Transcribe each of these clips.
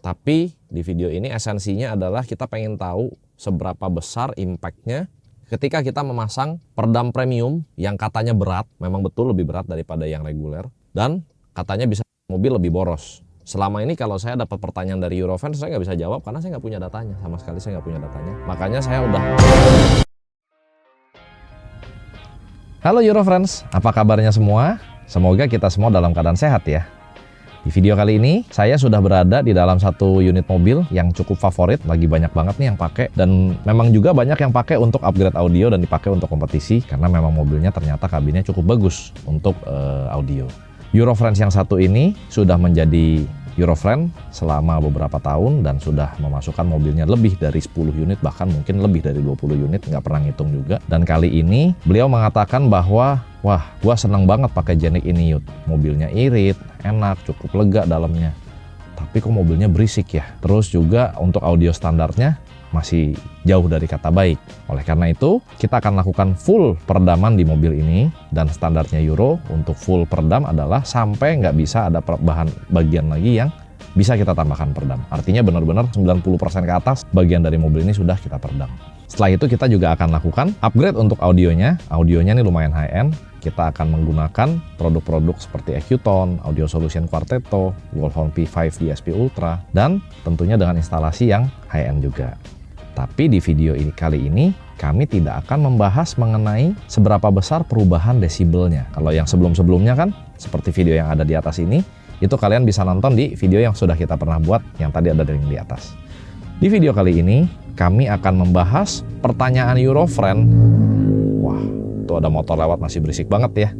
Tapi di video ini esensinya adalah kita pengen tahu seberapa besar impact-nya ketika kita memasang peredam premium yang katanya berat, memang betul lebih berat daripada yang reguler, dan katanya bisa mobil lebih boros. Selama ini kalau saya dapat pertanyaan dari Eurofans, saya nggak bisa jawab karena saya nggak punya datanya. Sama sekali saya nggak punya datanya. Makanya saya udah... Halo Eurofriends, apa kabarnya semua? Semoga kita semua dalam keadaan sehat ya. Di video kali ini, saya sudah berada di dalam satu unit mobil yang cukup favorit, lagi banyak banget nih yang pakai, dan memang juga banyak yang pakai untuk upgrade audio dan dipakai untuk kompetisi, karena memang mobilnya ternyata kabinnya cukup bagus untuk audio. Eurofriends yang satu ini sudah menjadi Eurofriend selama beberapa tahun dan sudah memasukkan mobilnya lebih dari 10 unit, bahkan mungkin lebih dari 20 unit, nggak pernah ngitung juga. Dan kali ini beliau mengatakan bahwa, wah, gua seneng banget pakai Jenik ini Yud. Mobilnya irit, enak, cukup lega dalamnya. Tapi kok mobilnya berisik ya? Terus juga untuk audio standarnya masih jauh dari kata baik. Oleh karena itu, kita akan lakukan full peredaman di mobil ini, dan standarnya Euro untuk full peredam adalah sampai nggak bisa ada bagian lagi yang bisa kita tambahkan peredam. Artinya benar-benar 90% ke atas bagian dari mobil ini sudah kita peredam. Setelah itu kita juga akan lakukan upgrade untuk audionya. Audionya ini lumayan high-end. Kita akan menggunakan produk-produk seperti EQ Tone, Audio Solution Quartetto, Wolfhorn P5 DSP Ultra, dan tentunya dengan instalasi yang high-end juga. Tapi di video ini kali ini kami tidak akan membahas mengenai seberapa besar perubahan desibelnya. Kalau yang sebelum-sebelumnya kan seperti video yang ada di atas ini, itu kalian bisa nonton di video yang sudah kita pernah buat yang tadi ada di atas. Di video kali ini kami akan membahas pertanyaan Eurofriend. Wah, tuh ada motor lewat masih berisik banget ya.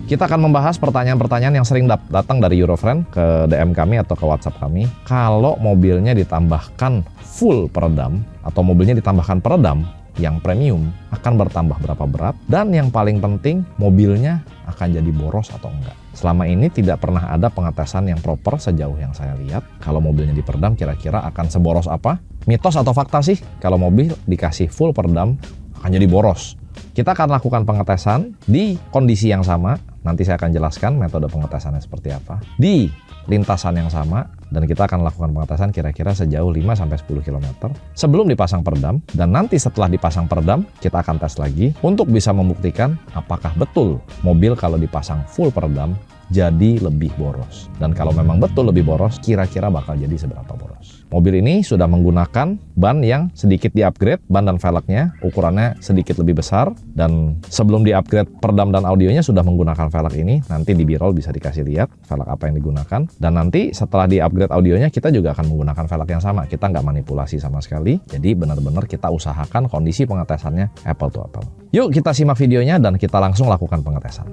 Kita akan membahas pertanyaan-pertanyaan yang sering datang dari Eurofriend ke DM kami atau ke WhatsApp kami. Kalau mobilnya ditambahkan full peredam atau mobilnya ditambahkan peredam yang premium, akan bertambah berapa berat, dan yang paling penting mobilnya akan jadi boros atau enggak. Selama ini tidak pernah ada pengetesan yang proper sejauh yang saya lihat. Kalau mobilnya diperedam kira-kira akan seboros apa? Mitos atau fakta sih kalau mobil dikasih full peredam akan jadi boros? Kita akan lakukan pengetesan di kondisi yang sama, nanti saya akan jelaskan metode pengetesannya seperti apa, di lintasan yang sama, dan kita akan lakukan pengetesan kira-kira sejauh 5-10 km sebelum dipasang peredam, dan nanti setelah dipasang peredam, kita akan tes lagi untuk bisa membuktikan apakah betul mobil kalau dipasang full peredam jadi lebih boros. Dan kalau memang betul lebih boros, kira-kira bakal jadi seberapa boros. Mobil ini sudah menggunakan ban yang sedikit di-upgrade, ban dan velgnya ukurannya sedikit lebih besar, dan sebelum di-upgrade peredam dan audionya sudah menggunakan velg ini. Nanti di B-roll bisa dikasih lihat velg apa yang digunakan, dan nanti setelah di-upgrade audionya kita juga akan menggunakan velg yang sama. Kita nggak manipulasi sama sekali, jadi benar-benar kita usahakan kondisi pengetesannya apple to apple. Yuk kita simak videonya dan kita langsung lakukan pengetesan.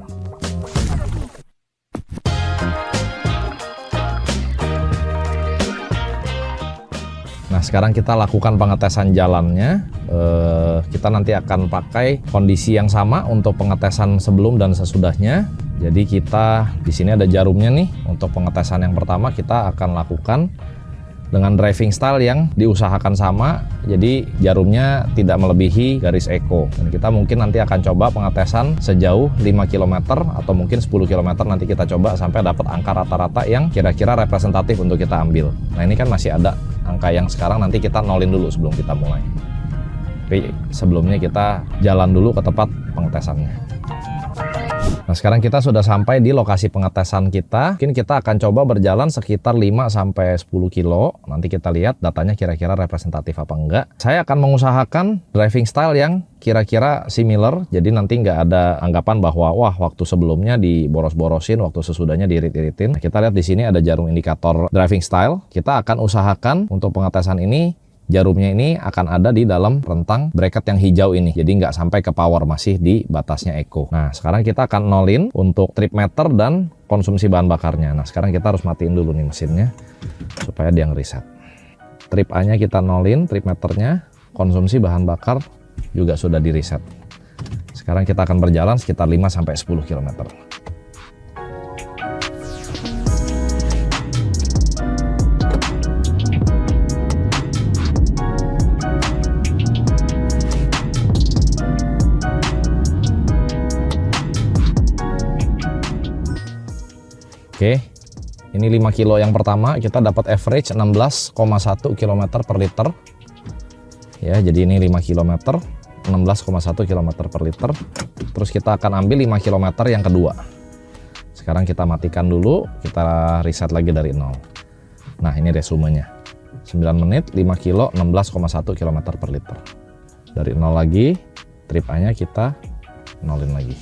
Nah, sekarang kita lakukan pengetesan jalannya. Kita nanti akan pakai kondisi yang sama untuk pengetesan sebelum dan sesudahnya. Jadi kita di sini ada jarumnya nih. Untuk pengetesan yang pertama kita akan lakukan dengan driving style yang diusahakan sama. Jadi jarumnya tidak melebihi garis eco. Dan kita mungkin nanti akan coba pengetesan sejauh 5 km atau mungkin 10 km, nanti kita coba sampai dapat angka rata-rata yang kira-kira representatif untuk kita ambil. Nah, ini kan masih ada angka yang sekarang nanti kita nolin dulu sebelum kita mulai. Tapi sebelumnya kita jalan dulu ke tempat pengetesannya. Nah, sekarang kita sudah sampai di lokasi pengetesan kita. Mungkin kita akan coba berjalan sekitar 5-10 kilo. Nanti kita lihat datanya kira-kira representatif apa enggak. Saya akan mengusahakan driving style yang kira-kira similar. Jadi nanti nggak ada anggapan bahwa wah waktu sebelumnya diboros-borosin, waktu sesudahnya diirit-iritin. Nah, kita lihat di sini ada jarum indikator driving style. Kita akan usahakan untuk pengetesan ini jarumnya ini akan ada di dalam rentang bracket yang hijau ini, jadi nggak sampai ke power, masih di batasnya eco. Nah, sekarang kita akan nolin untuk trip meter dan konsumsi bahan bakarnya. Nah, sekarang kita harus matiin dulu nih mesinnya supaya dia ngereset. Trip A nya kita nolin, trip meternya, konsumsi bahan bakar juga sudah di reset. Sekarang kita akan berjalan sekitar 5-10 km. Oke, Ini 5 kilo yang pertama kita dapat average 16,1 km per liter. Ya, jadi ini 5 km 16,1 km per liter. Terus kita akan ambil 5 km yang kedua. Sekarang kita matikan dulu, kita reset lagi dari 0. Nah, ini resumenya. 9 menit, 5 kilo, 16,1 km per liter. Dari 0 lagi, trip A-nya kita nolin lagi.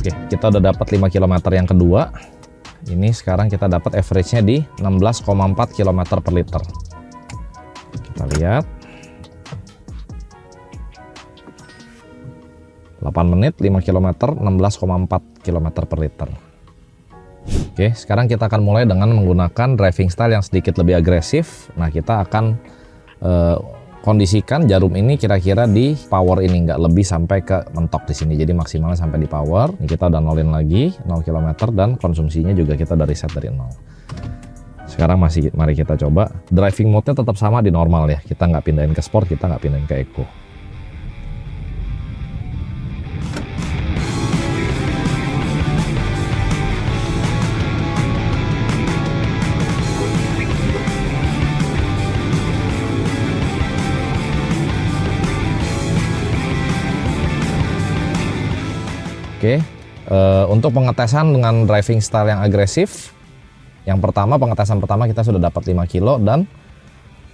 Oke, kita udah dapat 5 km yang kedua. Ini sekarang kita dapat average-nya di 16,4 km per liter. Kita lihat. 8 menit, 5 km, 16,4 km per liter. Oke, sekarang kita akan mulai dengan menggunakan driving style yang sedikit lebih agresif. Nah, kita akan kondisikan jarum ini kira-kira di power ini, nggak lebih sampai ke mentok di sini. Jadi maksimalnya sampai di power. Ini kita udah nolin lagi 0 km dan konsumsinya juga kita udah reset dari 0. Sekarang mari kita coba. Driving mode-nya tetap sama di normal ya. Kita nggak pindahin ke sport, kita nggak pindahin ke eco. Oke, untuk pengetesan dengan driving style yang agresif, pengetesan pertama kita sudah dapat 5 kilo dan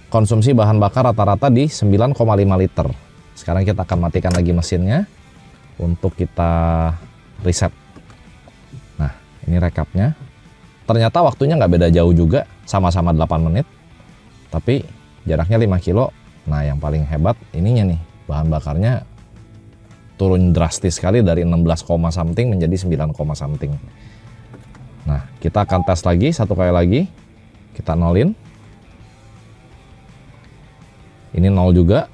konsumsi bahan bakar rata-rata di 9,5 liter. Sekarang kita akan matikan lagi mesinnya untuk kita reset. Nah, ini rekapnya. Ternyata waktunya nggak beda jauh juga, sama-sama 8 menit, tapi jaraknya 5 kilo. Nah, yang paling hebat ininya nih, bahan bakarnya turun drastis sekali dari 16, something menjadi 9, something. Nah, kita akan tes lagi satu kali lagi. Kita nolin. Ini 0 juga.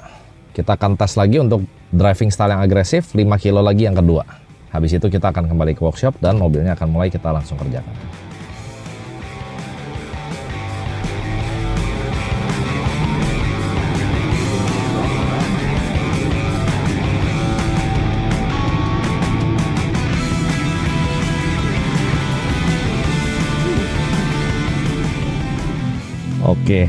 Kita akan tes lagi untuk driving style yang agresif, 5 kilo lagi yang kedua. Habis itu kita akan kembali ke workshop dan mobilnya akan mulai kita langsung kerjakan. Oke,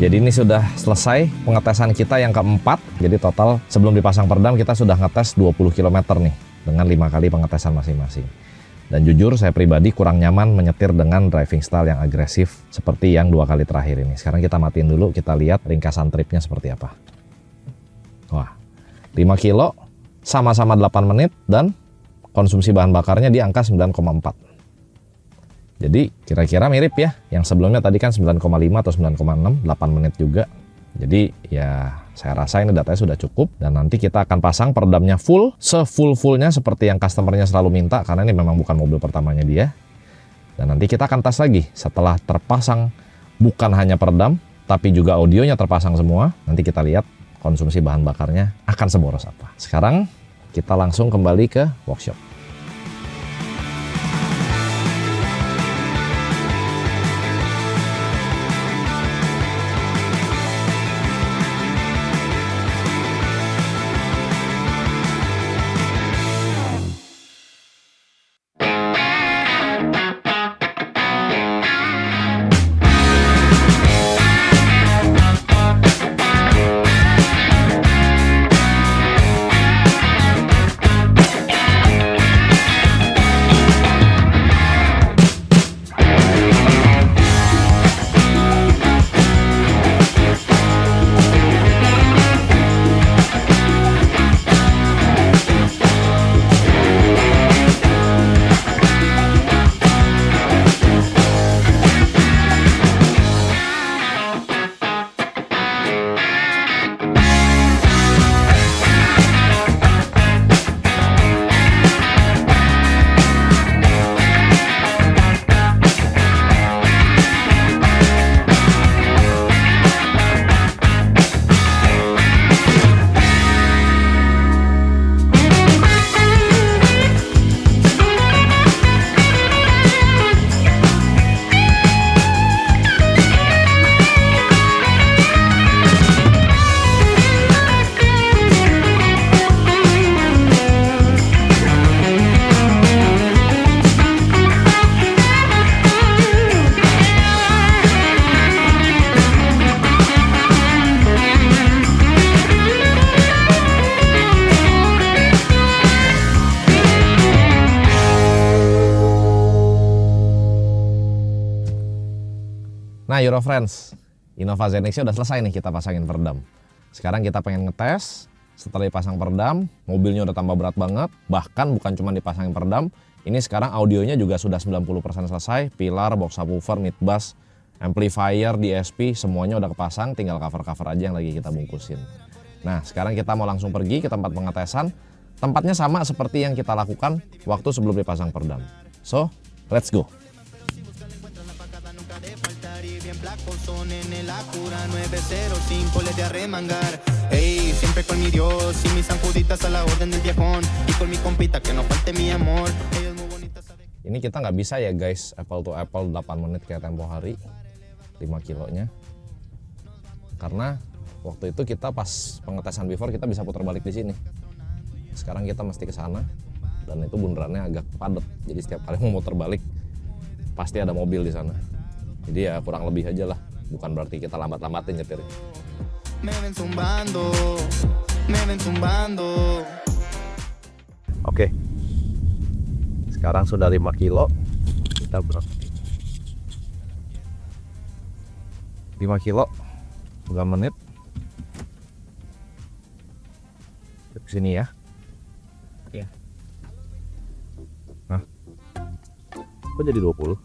jadi ini sudah selesai pengetesan kita yang keempat. Jadi total sebelum dipasang peredam kita sudah ngetes 20 km nih dengan 5 kali pengetesan masing-masing. Dan jujur saya pribadi kurang nyaman menyetir dengan driving style yang agresif seperti yang 2 kali terakhir ini. Sekarang kita matiin dulu, kita lihat ringkasan tripnya seperti apa. Wah, 5 kilo sama-sama 8 menit dan konsumsi bahan bakarnya di angka 9,4. Jadi kira-kira mirip ya, yang sebelumnya tadi kan 9,5 atau 9,6, 8 menit juga. Jadi ya saya rasa ini datanya sudah cukup dan nanti kita akan pasang peredamnya full, se-full-fullnya seperti yang customernya selalu minta karena ini memang bukan mobil pertamanya dia. Dan nanti kita akan tes lagi setelah terpasang bukan hanya peredam, tapi juga audionya terpasang semua. Nanti kita lihat konsumsi bahan bakarnya akan seboros apa. Sekarang kita langsung kembali ke workshop. Nah Euro Friends, Innova Zenix udah selesai nih kita pasangin peredam. Sekarang kita pengen ngetes, setelah dipasang peredam, mobilnya udah tambah berat banget. Bahkan bukan cuma dipasangin peredam, ini sekarang audionya juga sudah 90% selesai. Pilar, box subwoofer, mid bass, amplifier, DSP, semuanya udah kepasang, tinggal cover-cover aja yang lagi kita bungkusin. Nah sekarang kita mau langsung pergi ke tempat pengetesan. Tempatnya sama seperti yang kita lakukan waktu sebelum dipasang peredam. So, let's go. Ini kita nggak bisa ya guys, apple to apple 8 menit kayak tempo hari 5 kilonya. Karena waktu itu kita pas pengetesan before kita bisa putar balik di sini. Sekarang kita mesti ke sana dan itu bundarannya agak padat. Jadi setiap kali mau muter balik pasti ada mobil di sana. Jadi ya kurang lebih aja lah. Bukan berarti kita lambat-lambatin nyetir. Oke. Sekarang sudah 5 kilo. Kita berhenti. 5 kilo 9 menit. Ke sini ya. Iya. Nah. Kok jadi 20?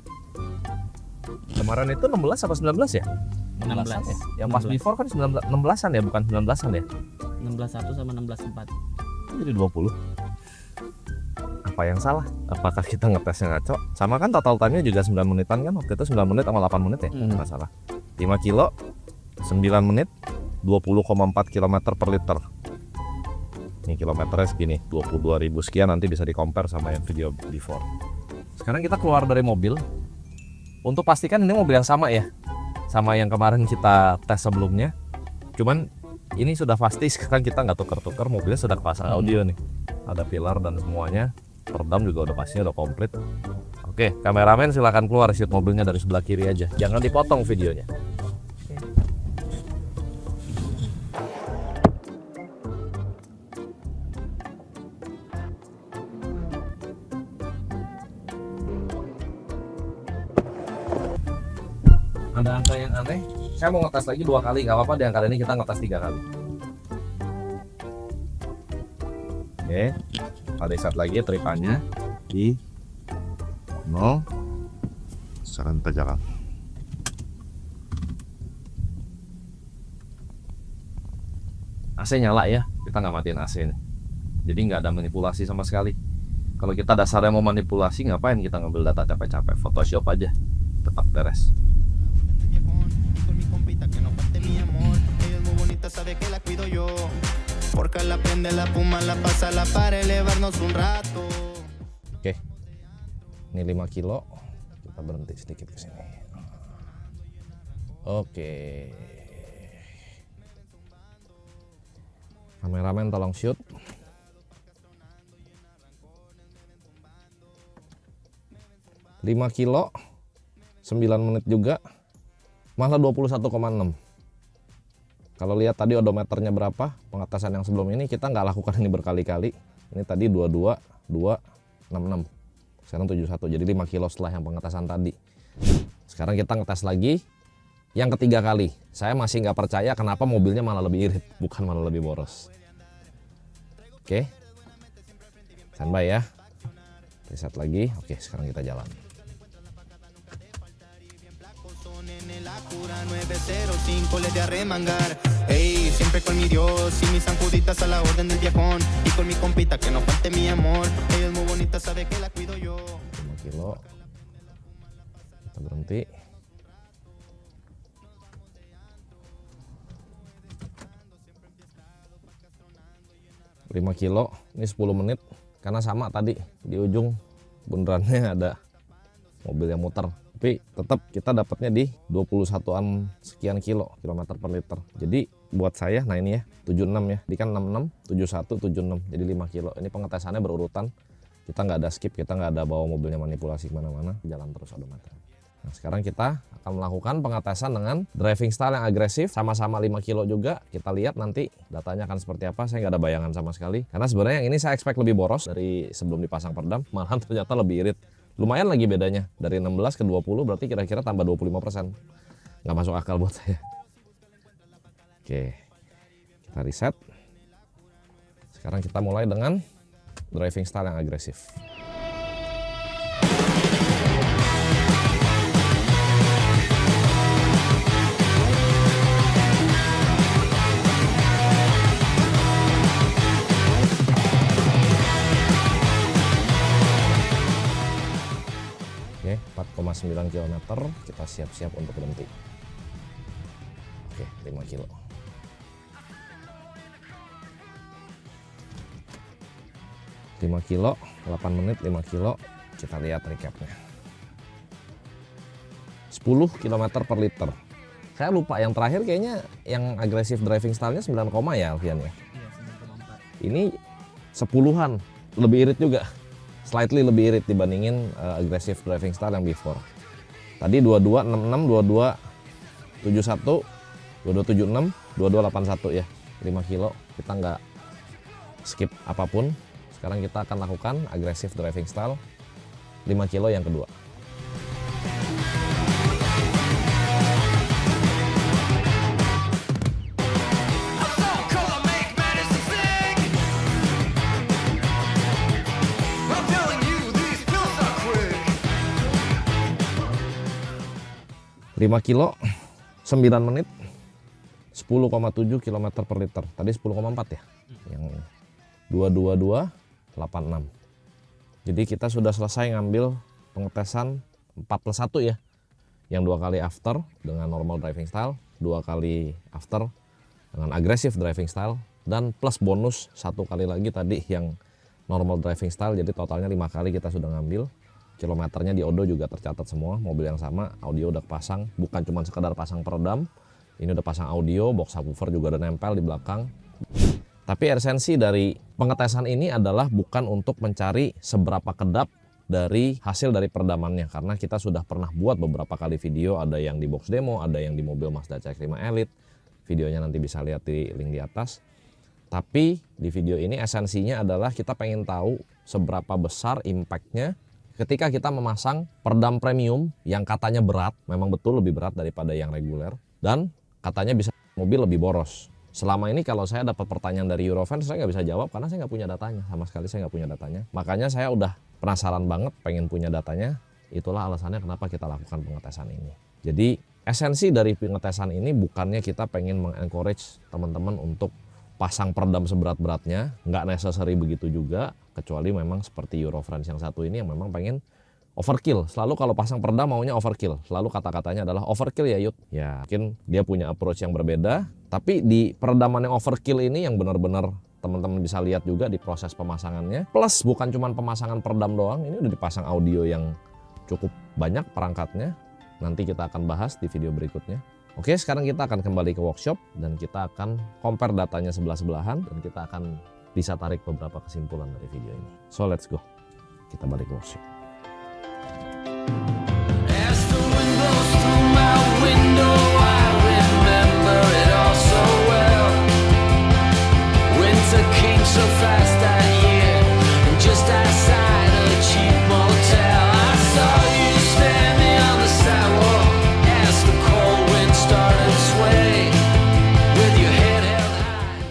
Kemarin itu 16 apa 19 ya? 16 ya? Yang pas before kan 16-an ya, bukan 19-an ya? 16.1 sama 16.4. Kok jadi 20? Apa yang salah? Apakah kita ngetesnya ngaco? Sama kan total time-nya juga 9 menitan kan? Waktu itu 9 menit sama 8 menit ya? Nggak salah. 5 kilo, 9 menit, 20,4 km per liter. Ini kilometernya segini, 22.000 sekian, nanti bisa di-compare sama yang video before. Sekarang kita keluar dari mobil. Untuk pastikan ini mobil yang sama ya, sama yang kemarin kita tes sebelumnya. Cuman ini sudah pasti sekarang kita nggak tuker-tuker, mobilnya sudah kepasang audio nih. Ada pilar dan semuanya, peredam juga udah pastinya udah komplit. Oke, kameramen silakan keluar, shoot mobilnya dari sebelah kiri aja, jangan dipotong videonya. Ada angka yang aneh, saya mau ngetes lagi 2 kali, nggak apa-apa, di angka ini kita ngetes 3 kali. Oke, ada set lagi tripannya di 0. Sekarang kita jalan. AC nyala ya, kita nggak matiin AC ini. Jadi nggak ada manipulasi sama sekali. Kalau kita dasarnya mau manipulasi, ngapain kita ngambil data capek-capek, Photoshop aja, tetap beres. Oke, ini 5 kilo, kita berhenti sedikit ke sini. Oke, kameramen tolong shoot. Lima kilo 9 menit juga, malah 21,6. Kalau lihat tadi odometernya berapa, pengetesan yang sebelum ini kita nggak lakukan ini berkali-kali. Ini tadi 22, 2, 66. Sekarang 71, jadi 5 kilo setelah yang pengetesan tadi. Sekarang kita ngetes lagi yang ketiga kali. Saya masih nggak percaya kenapa mobilnya malah lebih irit, bukan malah lebih boros. Oke, standby ya. Reset lagi. Oke, sekarang kita jalan. Siempre con mi Dios y mis sanjuditas a la orden del viejón y con mi compita que no falte mi amor. Ella es muy bonita, sabe que la cuido yo. 5 kilo. Kita berhenti. Lima kilo, ini 10 menit karena sama tadi di ujung bundarannya ada mobil yang muter. Tapi tetap kita dapatnya di 21-an sekian kilometer per liter. Jadi buat saya, nah ini ya 76 ya, di kan 66, 71, 76, jadi 5 kilo. Ini pengetesannya berurutan, kita nggak ada skip, kita nggak ada bawa mobilnya manipulasi kemana-mana, jalan terus odometer. Nah sekarang kita akan melakukan pengetesan dengan driving style yang agresif, sama-sama 5 kilo juga. Kita lihat nanti datanya akan seperti apa, saya nggak ada bayangan sama sekali. Karena sebenarnya yang ini saya expect lebih boros dari sebelum dipasang peredam, malahan ternyata lebih irit. Lumayan lagi bedanya, dari 16 ke 20 berarti kira-kira tambah 25%. nggak masuk akal buat saya. Oke, kita reset. Sekarang kita mulai dengan driving style yang agresif. Oke, 4,9 km, kita siap-siap untuk berhenti. Oke, 5 kilo. Kilo, 8 menit, 5 kilo. Kita lihat recapnya. 10 km per liter. Saya lupa yang terakhir kayaknya yang agresif driving style-nya 9, ya Alfian ya? Iya, 9,4. Ini 10-an, lebih irit juga. Slightly lebih irit dibandingin agresif driving style yang before. Tadi 2266, 2271, 2276, 2281 ya. 5 kilo, kita nggak skip apapun. Sekarang kita akan lakukan agresif driving style 5 kilo yang kedua. Lima kilo, 9 menit, 10,7 km per liter. Tadi 10,4 ya? Yang 22286. Jadi kita sudah selesai ngambil pengetesan 4+1 ya. Yang 2 kali after dengan normal driving style, 2 kali after dengan agresif driving style, dan plus bonus 1 kali lagi tadi yang normal driving style. Jadi totalnya 5 kali kita sudah ngambil. Kilometernya di Odo juga tercatat semua, mobil yang sama, audio udah pasang, bukan cuma sekedar pasang peredam, ini udah pasang audio, box subwoofer juga udah nempel di belakang. Tapi esensi dari pengetesan ini adalah bukan untuk mencari seberapa kedap dari hasil dari peredamannya, karena kita sudah pernah buat beberapa kali video, ada yang di box demo, ada yang di mobil Mazda CX-5 Elite, videonya nanti bisa lihat di link di atas. Tapi di video ini esensinya adalah kita pengen tahu seberapa besar impact-nya ketika kita memasang peredam premium yang katanya berat, memang betul lebih berat daripada yang reguler, dan katanya bisa mobil lebih boros. Selama ini kalau saya dapat pertanyaan dari Eurofans, saya nggak bisa jawab karena saya nggak punya datanya. Sama sekali saya nggak punya datanya. Makanya saya udah penasaran banget pengen punya datanya. Itulah alasannya kenapa kita lakukan pengetesan ini. Jadi esensi dari pengetesan ini bukannya kita pengen mengencourage teman-teman untuk pasang peredam seberat-beratnya. Nggak necessary begitu juga. Kecuali memang seperti Eurofans yang satu ini yang memang pengen overkill. Selalu kalau pasang peredam maunya overkill. Selalu kata-katanya adalah overkill ya Yud. Ya mungkin dia punya approach yang berbeda. Tapi di peredaman yang overkill ini yang benar-benar teman-teman bisa lihat juga di proses pemasangannya. Plus bukan cuma pemasangan peredam doang. Ini udah dipasang audio yang cukup banyak perangkatnya. Nanti kita akan bahas di video berikutnya. Oke, sekarang kita akan kembali ke workshop. Dan kita akan compare datanya sebelah-sebelahan. Dan kita akan bisa tarik beberapa kesimpulan dari video ini. So let's go. Kita balik ke workshop. As the wind blows through my window, I remember it all so well. Winter came so fast that year, and just outside a cheap motel, I saw you standing on the sidewalk as the cold wind started to sway, with your head held high.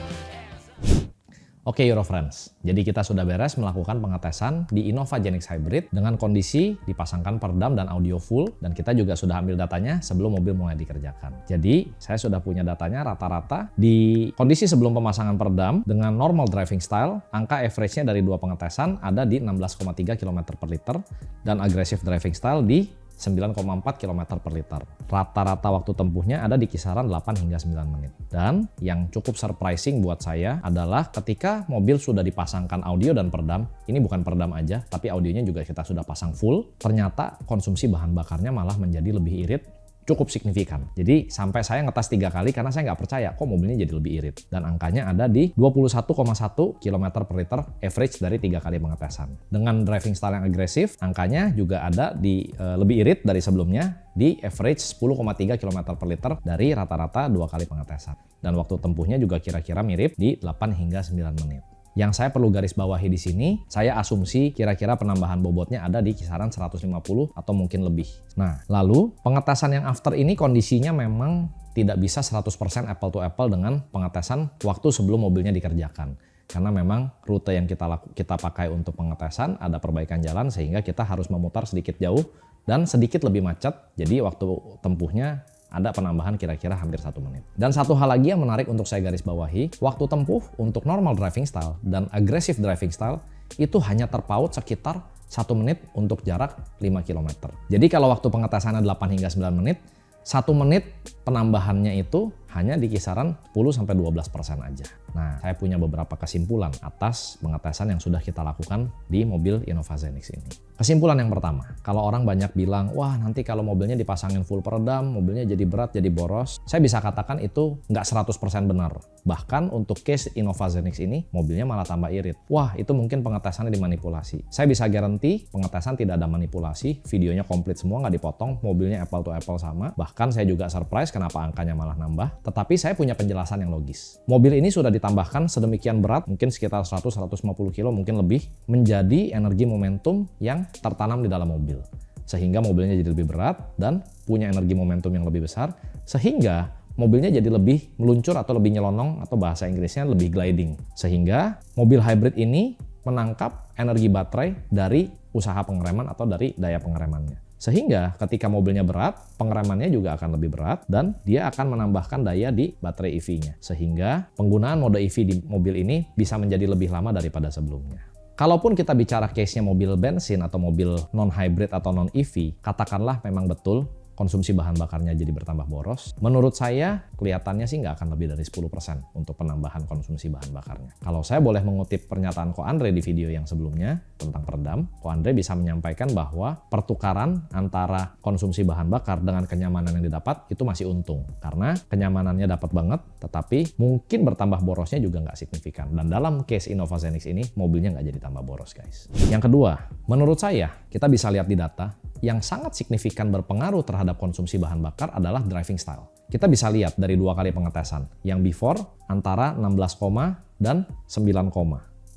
Oke Eurofriends, jadi kita sudah beres melakukan pengetesan di Innova GenX Hybrid dengan kondisi dipasangkan peredam dan audio full, dan kita juga sudah ambil datanya sebelum mobil mulai dikerjakan. Jadi saya sudah punya datanya rata-rata di kondisi sebelum pemasangan peredam dengan normal driving style, angka average-nya dari dua pengetesan ada di 16,3 km per liter dan aggressive driving style di 9,4 km per liter. Rata-rata waktu tempuhnya ada di kisaran 8 hingga 9 menit. Dan yang cukup surprising buat saya adalah ketika mobil sudah dipasangkan audio dan peredam, ini bukan peredam aja, tapi audionya juga kita sudah pasang full, ternyata konsumsi bahan bakarnya malah menjadi lebih irit, cukup signifikan. Jadi sampai saya ngetes 3 kali karena saya nggak percaya kok mobilnya jadi lebih irit. Dan angkanya ada di 21,1 km per liter average dari 3 kali pengetesan. Dengan driving style yang agresif, angkanya juga ada di lebih irit dari sebelumnya di average 10,3 km per liter dari rata-rata 2 kali pengetesan. Dan waktu tempuhnya juga kira-kira mirip di 8 hingga 9 menit. Yang saya perlu garis bawahi di sini, saya asumsi kira-kira penambahan bobotnya ada di kisaran 150 atau mungkin lebih. Nah, lalu pengetesan yang after ini kondisinya memang tidak bisa 100% apple to apple dengan pengetesan waktu sebelum mobilnya dikerjakan. Karena memang rute yang kita pakai untuk pengetesan ada perbaikan jalan sehingga kita harus memutar sedikit jauh dan sedikit lebih macet. Jadi waktu tempuhnya ada penambahan kira-kira hampir 1 menit. Dan satu hal lagi yang menarik untuk saya garis bawahi, waktu tempuh untuk normal driving style dan aggressive driving style itu hanya terpaut sekitar 1 menit untuk jarak 5 km. Jadi kalau waktu pengetesannya 8 hingga 9 menit, 1 menit penambahannya itu hanya di kisaran 10-12% aja. Nah, saya punya beberapa kesimpulan atas pengetesan yang sudah kita lakukan di mobil Innova Zenix ini. Kesimpulan yang pertama, kalau orang banyak bilang, wah nanti kalau mobilnya dipasangin full peredam, mobilnya jadi berat, jadi boros. Saya bisa katakan itu nggak 100% benar. Bahkan untuk case Innova Zenix ini, mobilnya malah tambah irit. Wah, itu mungkin pengetesannya dimanipulasi. Saya bisa garanti pengetesan tidak ada manipulasi, videonya komplit semua, nggak dipotong, mobilnya apple to apple sama. Bahkan saya juga surprise kenapa angkanya malah nambah. Tetapi saya punya penjelasan yang logis. Mobil ini sudah ditambahkan sedemikian berat, mungkin sekitar 100-150 kilo, mungkin lebih, menjadi energi momentum yang tertanam di dalam mobil. Sehingga mobilnya jadi lebih berat dan punya energi momentum yang lebih besar, sehingga mobilnya jadi lebih meluncur atau lebih nyelonong atau bahasa Inggrisnya lebih gliding. Sehingga mobil hybrid ini menangkap energi baterai dari usaha pengereman atau dari daya pengeremannya. Sehingga ketika mobilnya berat, pengeremannya juga akan lebih berat dan dia akan menambahkan daya di baterai EV-nya. Sehingga penggunaan mode EV di mobil ini bisa menjadi lebih lama daripada sebelumnya. Kalaupun kita bicara case-nya mobil bensin atau mobil non-hybrid atau non-EV, katakanlah memang betul konsumsi bahan bakarnya jadi bertambah boros. Menurut saya, kelihatannya sih nggak akan lebih dari 10% untuk penambahan konsumsi bahan bakarnya. Kalau saya boleh mengutip pernyataan Ko Andre di video yang sebelumnya tentang peredam, Ko Andre bisa menyampaikan bahwa pertukaran antara konsumsi bahan bakar dengan kenyamanan yang didapat itu masih untung. Karena kenyamanannya dapat banget, tetapi mungkin bertambah borosnya juga nggak signifikan. Dan dalam case Innova Zenix ini, mobilnya nggak jadi tambah boros, guys. Yang kedua, menurut saya, kita bisa lihat di data, yang sangat signifikan berpengaruh terhadap konsumsi bahan bakar adalah driving style. Kita bisa lihat dari 2 kali pengetesan. Yang before antara 16, dan 9.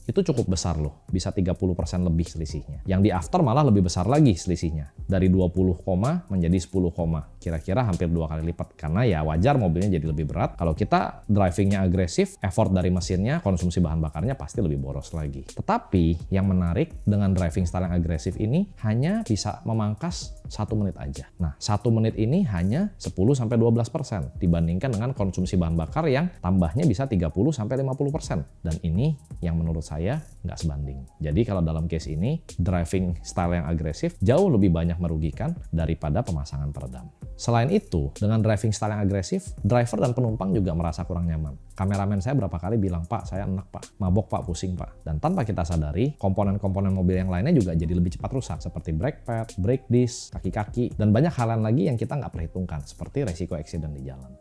Itu cukup besar loh, bisa 30% lebih selisihnya. Yang di after malah lebih besar lagi selisihnya. Dari 20, menjadi 10, kira-kira hampir 2 kali lipat. Karena ya wajar mobilnya jadi lebih berat. Kalau kita drivingnya agresif, effort dari mesinnya, konsumsi bahan bakarnya pasti lebih boros lagi. Tetapi yang menarik dengan driving style yang agresif ini hanya bisa memangkas 1 menit aja. Nah, 1 menit ini hanya 10-12% dibandingkan dengan konsumsi bahan bakar yang tambahnya bisa 30-50%. Dan ini yang menurut saya nggak sebanding. Jadi kalau dalam case ini, driving style yang agresif jauh lebih banyak merugikan daripada pemasangan peredam. Selain itu, dengan driving style yang agresif, driver dan penumpang juga merasa kurang nyaman. Kameramen saya berapa kali bilang, Pak, saya enak Pak, mabok Pak, pusing Pak. Dan tanpa kita sadari, komponen-komponen mobil yang lainnya juga jadi lebih cepat rusak, seperti brake pad, brake disc, kaki-kaki, dan banyak hal lagi yang kita nggak perhitungkan, seperti resiko accident di jalan.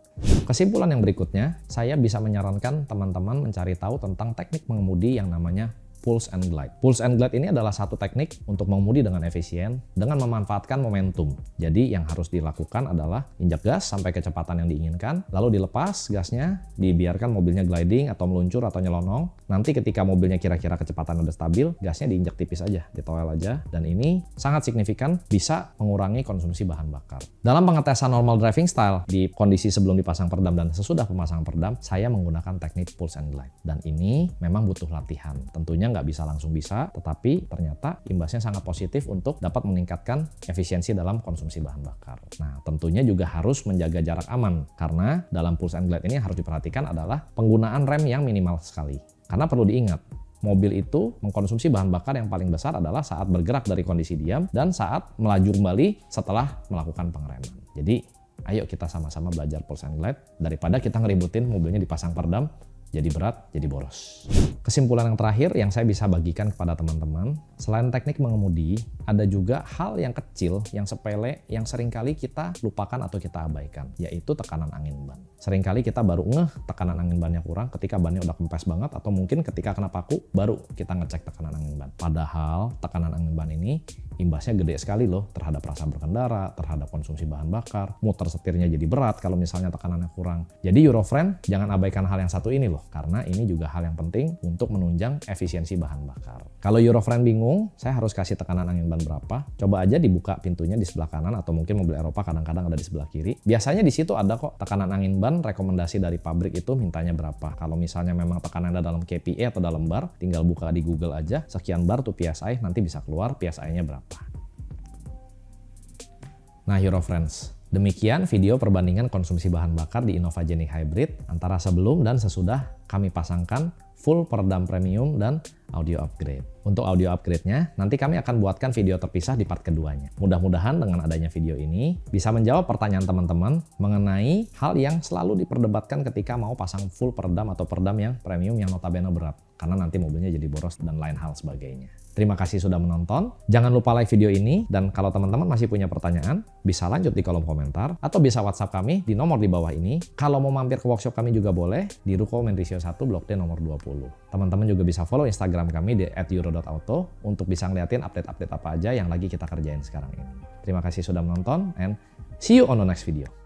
Kesimpulan yang berikutnya, saya bisa menyarankan teman-teman mencari tahu tentang teknik mengemudi yang namanya Pulse and Glide. Pulse and Glide ini adalah satu teknik untuk mengemudi dengan efisien dengan memanfaatkan momentum. Jadi yang harus dilakukan adalah injak gas sampai kecepatan yang diinginkan, lalu dilepas gasnya, dibiarkan mobilnya gliding atau meluncur atau nyelonong. Nanti ketika mobilnya kira-kira kecepatan udah stabil, gasnya diinjak tipis aja, ditowel aja. Dan ini sangat signifikan bisa mengurangi konsumsi bahan bakar. Dalam pengetesan normal driving style di kondisi sebelum dipasang peredam dan sesudah pemasangan peredam, saya menggunakan teknik Pulse and Glide. Dan ini memang butuh latihan. Tentunya nggak bisa langsung bisa, tetapi ternyata imbasnya sangat positif untuk dapat meningkatkan efisiensi dalam konsumsi bahan bakar. Nah, tentunya juga harus menjaga jarak aman, karena dalam Pulse and Glide ini harus diperhatikan adalah penggunaan rem yang minimal sekali. Karena perlu diingat, mobil itu mengkonsumsi bahan bakar yang paling besar adalah saat bergerak dari kondisi diam dan saat melaju kembali setelah melakukan pengereman. Jadi, ayo kita sama-sama belajar Pulse and Glide daripada kita ngeributin mobilnya dipasang peredam, jadi berat, jadi boros. Kesimpulan yang terakhir yang saya bisa bagikan kepada teman-teman, selain teknik mengemudi, ada juga hal yang kecil, yang sepele, yang seringkali kita lupakan atau kita abaikan, yaitu tekanan angin ban. Seringkali kita baru ngeh tekanan angin bannya kurang ketika bannya udah kempes banget, atau mungkin ketika kena paku, baru kita ngecek tekanan angin ban. Padahal tekanan angin ban ini imbasnya gede sekali loh terhadap rasa berkendara, terhadap konsumsi bahan bakar, muter setirnya jadi berat kalau misalnya tekanannya kurang. Jadi Eurofriend, jangan abaikan hal yang satu ini loh. karena ini juga hal yang penting untuk menunjang efisiensi bahan bakar. Kalau Eurofriend bingung, saya harus kasih tekanan angin ban berapa? Coba aja dibuka pintunya di sebelah kanan atau mungkin mobil Eropa kadang-kadang ada di sebelah kiri. Biasanya di situ ada kok tekanan angin ban rekomendasi dari pabrik itu mintanya berapa. Kalau misalnya memang tekanannya dalam kPa atau dalam bar, tinggal buka di Google aja, sekian bar tuh PSI, nanti bisa keluar PSI-nya berapa. Nah, Eurofriends, demikian video perbandingan konsumsi bahan bakar di Innova Genesis Hybrid antara sebelum dan sesudah kami pasangkan full peredam premium dan audio upgrade. Untuk audio upgrade-nya, nanti kami akan buatkan video terpisah di part keduanya. Mudah-mudahan dengan adanya video ini bisa menjawab pertanyaan teman-teman mengenai hal yang selalu diperdebatkan ketika mau pasang full peredam atau peredam yang premium yang notabene berat. Karena nanti mobilnya jadi boros dan lain hal sebagainya. Terima kasih sudah menonton. Jangan lupa like video ini, dan kalau teman-teman masih punya pertanyaan, bisa lanjut di kolom komentar atau bisa WhatsApp kami di nomor di bawah ini. Kalau mau mampir ke workshop kami juga boleh di Ruko Mendrisio 1 Blok D nomor 20. Teman-teman juga bisa follow Instagram kami di @euro.auto untuk bisa ngeliatin update-update apa aja yang lagi kita kerjain sekarang ini. Terima kasih sudah menonton and see you on the next video.